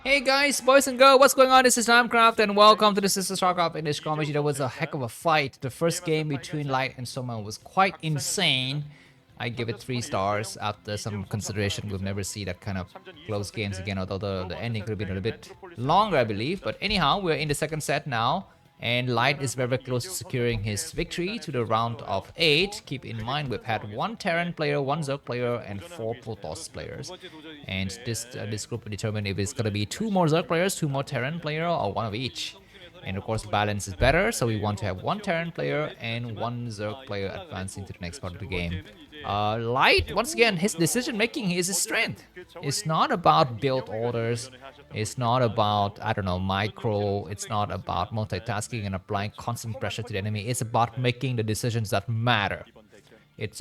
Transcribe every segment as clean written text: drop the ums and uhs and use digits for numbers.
Hey guys, boys and girls, what's going on? This is Namkraft and welcome to the Sister Starcraft English comedy. That was a heck of a fight. The first game between Light and Soma was quite insane. I give it 3 stars after some consideration. We'll never see that kind of close games again, although the ending could have been a little bit longer, I believe. But anyhow, we're in the second set now. And Light is very, very close to securing his victory to the round of 8. Keep in mind we've had 1 Terran player, 1 Zerg player, and 4 Protoss players. And this group will determine if it's gonna be 2 more Zerg players, 2 more Terran player, or 1 of each. And of course, balance is better, so we want to have 1 Terran player and 1 Zerg player advancing to the next part of the game. Light, once again, his decision making is his strength. It's not about build orders. It's not about, I don't know, micro. It's not about multitasking and applying constant pressure to the enemy. It's about making the decisions that matter.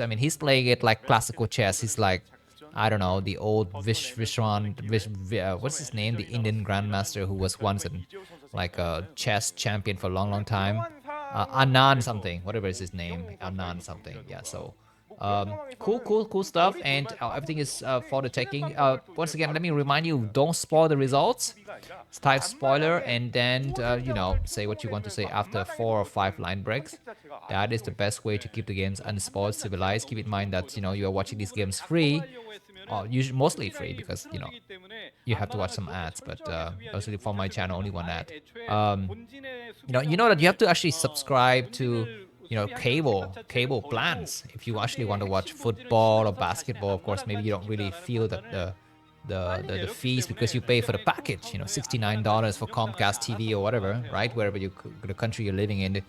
I mean, he's playing it like classical chess. He's like, I don't know, the old what's his name? The Indian grandmaster who was once like a chess champion for a long, long time. Anand something, whatever is his name. Anand something. Yeah, so cool stuff, and everything is for the taking. Once again, let me remind you, don't spoil the results. Type spoiler and then say what you want to say after 4 or 5 line breaks. That is the best way to keep the games unspoiled, civilized. Keep in mind that you are watching these games free, or usually mostly free, because you have to watch some ads, but mostly for my channel only 1 ad. You know that you have to actually subscribe to cable plans if you actually want to watch football or basketball. Of course, maybe you don't really feel that the fees because you pay for the package, $69 for Comcast TV or whatever, right? Wherever the country you're living in,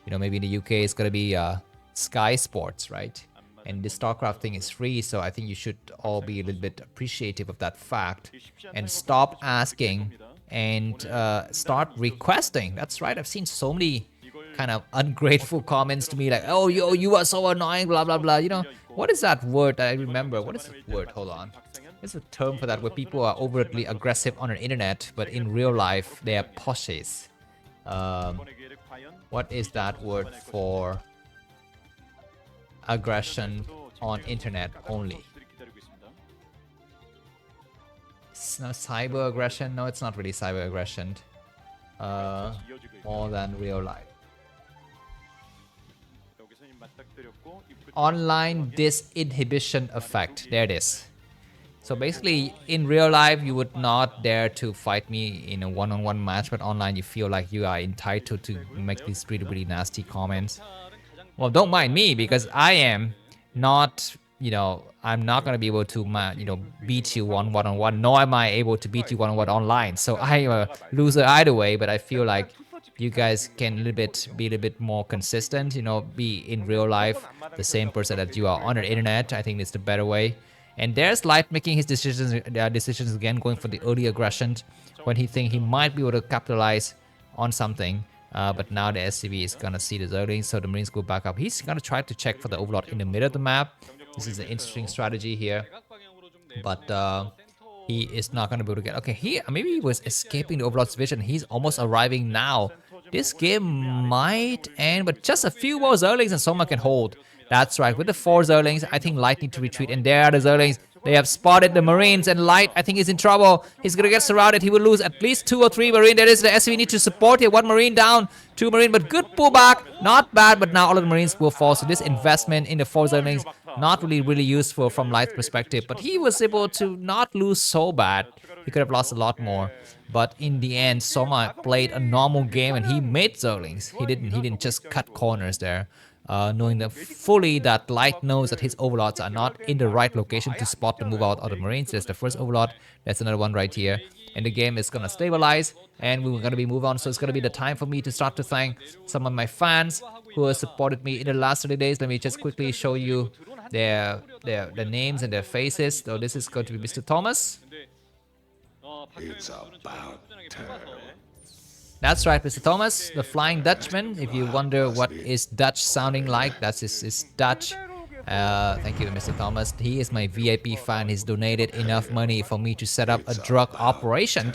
maybe in the UK it's gonna be Sky Sports, right? And this Starcraft thing is free, so I think you should all be a little bit appreciative of that fact and stop asking and start requesting. That's right, I've seen so many kind of ungrateful comments to me like, oh, you are so annoying, blah, blah, blah. What is that word that I remember? What is the word? Hold on. There's a term for that where people are overtly aggressive on the internet, but in real life, they are poshes. What is that word for aggression on internet only? It's not cyber aggression. No, it's not really cyber aggression. More than real life. Online disinhibition effect. There it is. So basically, in real life, you would not dare to fight me in a one-on-one match, but online you feel like you are entitled to make these really, really nasty comments. Well, don't mind me, because I am not, I'm not going to be able to, beat you one-on-one, nor am I able to beat you one-on-one online. So I am a loser either way, but I feel like you guys can be a little bit more consistent, be in real life the same person that you are on the internet. I think it's the better way. And there's Light making his decisions again, going for the early aggression when he thinks he might be able to capitalize on something. But now the SCV is gonna see the Zerglings, so the Marines go back up. He's gonna try to check for the Overlord in the middle of the map. This is an interesting strategy here, but he is not gonna be able to get. Okay, maybe he was escaping the Overlord's vision. He's almost arriving now. This game might end, but just a few more Zerglings and Soma can hold. That's right, with the 4 Zerglings, I think Light need to retreat, and there are the Zerglings. They have spotted the Marines, and Light, I think, is in trouble. He's gonna get surrounded. He will lose at least 2 or 3 Marines. There is the SCV need to support here. 1 Marine down, 2 Marine, but good pullback. Not bad, but now all of the Marines will fall. So this investment in the 4 Zerglings, not really useful from Light's perspective. But he was able to not lose so bad. He could have lost a lot more. But in the end, Soma played a normal game, and he made Zerglings. He didn't just cut corners there. Knowing that fully that Light knows that his Overlords are not in the right location to spot the move out of the Marines. There's the first Overlord. There's another one right here. And the game is gonna stabilize, and we're gonna be move on. So it's gonna be the time for me to start to thank some of my fans who have supported me in the last 30 days. Let me just quickly show you their names and their faces. So this is going to be Mr. Thomas. It's about time. That's right, Mr. Thomas, the Flying Dutchman. If you wonder what is Dutch sounding like, that's his Dutch. Thank you, Mr. Thomas. He is my VIP fan. He's donated enough money for me to set up a drug operation.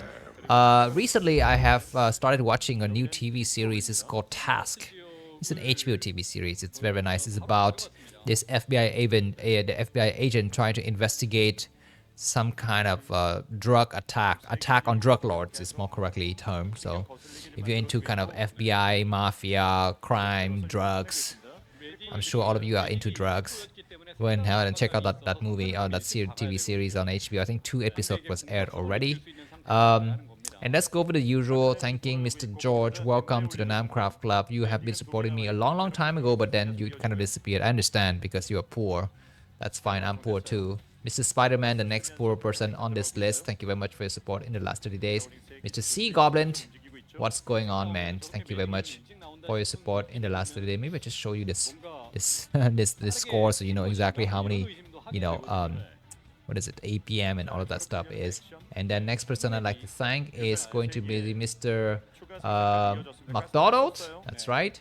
Recently, I have started watching a new TV series. It's called Task. It's an HBO TV series. It's very nice. It's about this FBI agent trying to investigate some kind of drug attack on drug lords is more correctly termed. So if you're into kind of FBI, mafia, crime, drugs, I'm sure all of you are into drugs. Go ahead and check out that movie or that TV series on HBO. I think 2 episodes was aired already. And let's go over the usual. Thanking Mr. George. Welcome to the Namkraft Club. You have been supporting me a long time ago, but then you kind of disappeared. I understand because you are poor. That's fine. I'm poor too. Mr. Spider-Man, the next poor person on this list. Thank you very much for your support in the last 30 days. Mr. Sea Goblin, what's going on, man? Thank you very much for your support in the last 30 days. Maybe I just show you this score so you know exactly how many, what is it, APM and all of that stuff is. And then next person I'd like to thank is going to be Mr. McDonald. That's right.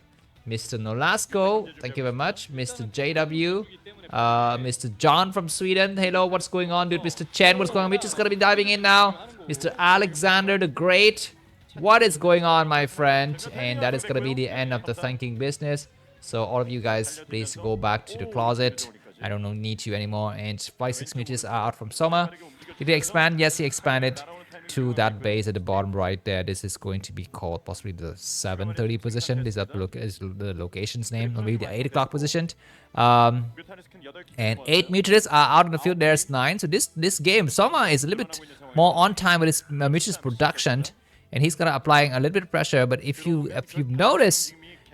Mr. Nolasco, thank you very much. Mr. JW, Mr. John from Sweden, hello, what's going on, dude? Mr. Chen, what's going on? We're just gonna be diving in now. Mr. Alexander the Great, what is going on, my friend? And that is gonna be the end of the thanking business. So all of you guys, please go back to the closet. I don't need you anymore. And 5-6 meters are out from Soma. Did he expand? Yes, he expanded to that base at the bottom right there. This is going to be called possibly the 7:30 position. This is the location's name, or maybe the 8 o'clock position. And 8 meters are out in the field. There's 9. So this game, Soma is a little bit more on time with his meters production, and he's gonna applying a little bit of pressure. But if you notice,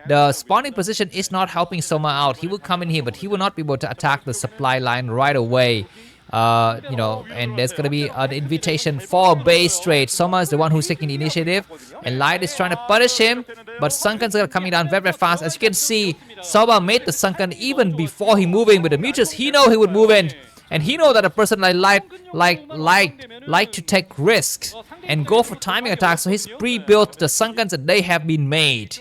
the spawning position is not helping Soma out. He will come in here, but he will not be able to attack the supply line right away. And there's gonna be an invitation for base trade. Soma is the one who's taking the initiative, and Light is trying to punish him, but Sunken's are coming down very fast. As you can see, Soma made the Sunken even before he moving with the mutas. He know he would move in, and he know that a person like Light like to take risks and go for timing attacks. So he's pre-built the Sunkens that they have been made.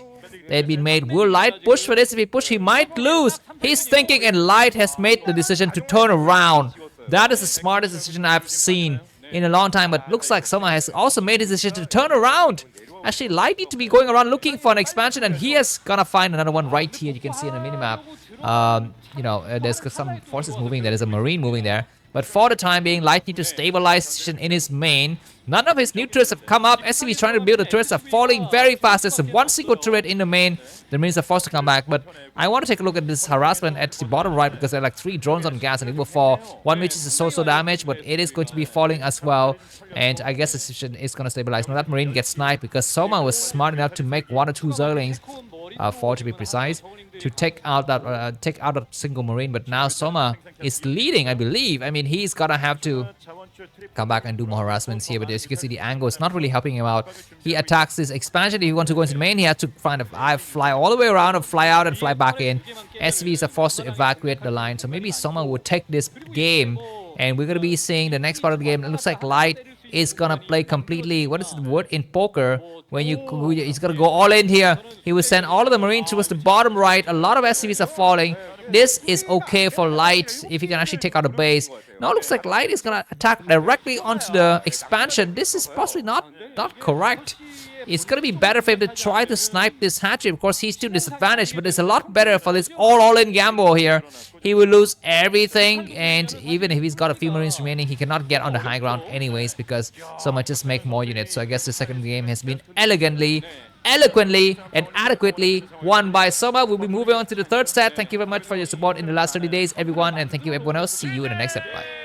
They've been made. Will Light push for this? If he push, he might lose. He's thinking, and Light has made the decision to turn around. That is the smartest decision I've seen in a long time, but looks like Soma has also made his decision to turn around. Actually, Light need to be going around looking for an expansion, and he is gonna find another one right here. You can see in the minimap. There's some forces moving there. There's a marine moving there. But for the time being, Light need to stabilize in his main. None of his new turrets have come up. SCV is trying to build the turrets are falling very fast. There's one single turret in the main. The marines are forced to come back. But I want to take a look at this harassment at the bottom right, because there are like 3 drones on gas and it will fall. One which is a so-so damage, but it is going to be falling as well. And I guess the situation is going to stabilize. Now that marine gets sniped because Soma was smart enough to make 1 or 2 Zerglings, 4 to be precise, to take out that single marine. But now Soma is leading, I believe. I mean, he's gonna have to come back and do more harassments here, but as you can see, the angle is not really helping him out. He attacks this expansion. If he wants to go into the main, he has to find a fly all the way around, or fly out and fly back in. SCVs are forced to evacuate the line, so maybe Soma would take this game, and we're gonna be seeing the next part of the game. It looks like Light is gonna play completely, what is the word in poker, when he's gonna go all in here. He will send all of the marines towards the bottom right. A lot of SCVs are falling. This is okay for Light if he can actually take out a base. Now it looks like Light is gonna attack directly onto the expansion. This is possibly not correct. It's gonna be better for him to try to snipe this hatchery. Of course, he's still disadvantaged, but it's a lot better for this all-in gamble here. He will lose everything, and even if he's got a few marines remaining, he cannot get on the high ground anyways, because Soma just make more units. So I guess the second game has been elegantly, eloquently, and adequately won by Soma. We'll be moving on to the third set. Thank you very much for your support in the last 30 days, everyone, and thank you everyone else. See you in the next episode. Bye.